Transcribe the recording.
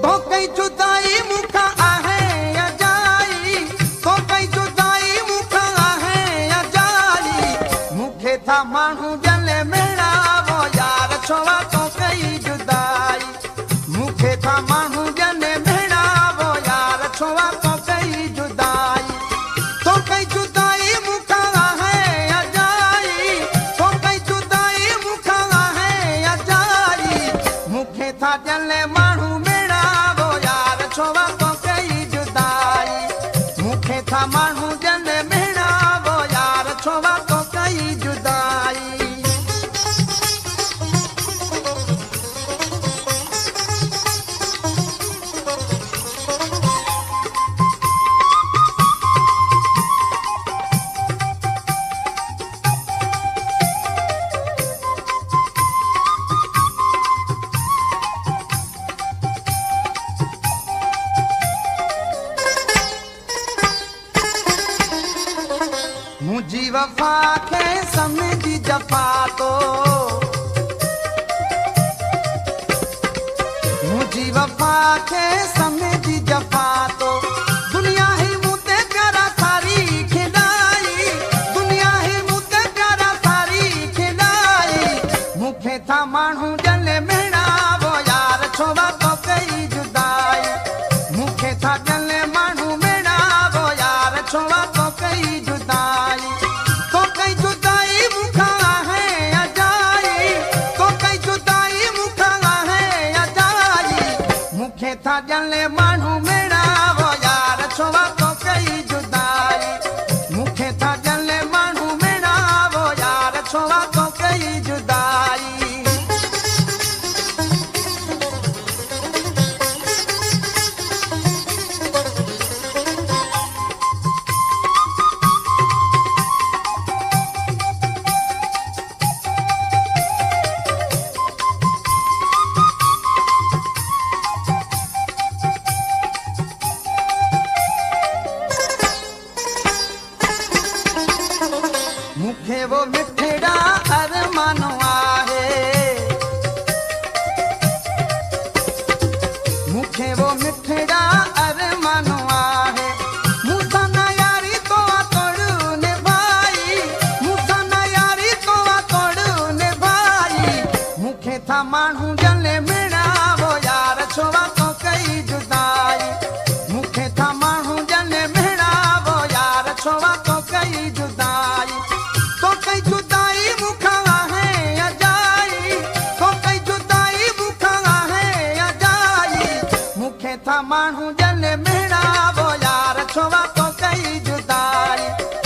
तो कई जुदाई मुखा आहे अजाई, तो कई जुदाई मुखा आहे अजाई, मुखे था मानू जले मेरा वो यार छोवा तो कई जुदाई, मुखे था मानू जले मेरा वो यार छोवा तो कई जुदाई, तो कई जुदाई मुखा आहे अजाई, तो कई जुदाई मुखा आहे अजाई, मुखे था जले मानू मेरा वो यार छोवा तो कई जुदाई, मुखे था मानू जले मेरा वो यार छोवा तो कई जुदाई। मुझी वफा के समझी जफा तो, मुझी वफा के समझी जफा तो, दुनिया ही मुझे प्यारा सारी खिलाई, दुनिया ही मुझे प्यारा सारी खिलाई, मुखे था मानू जले मेरा वो यार छोवा तो कई जुदाई, मुखे था जले मानू मेरा वो यार छोवा तो कई जुदाई, तो कई जुदाई मुखा है अजाई, तो कई जुदाई मुखा है अजाई, मुखे था जले मानू मेरा वो यार छोवा तो कई जुदाई, मुखे था जले मानू मेरा वो यार छोवा तो कई जुदाई। मुखे वो मिठड़ा अरमानो आहे, मुखे वो मिठड़ा अरमानो आहे, मुसा ना यारी तो तोड़ ने भाई, मुसा ना यारी तो तोड़ ने भाई, मुखे था मानू जले मेरा वो यार छोवा तो कई जुदाई, मुखे था मानू जले मेरा वो यार छोवा तो कई जुदाई, तो कई जुदाई मुखा है अजाई, तो कई जुदाई मुखा है अजाई, मुखे था मानू जले मेरा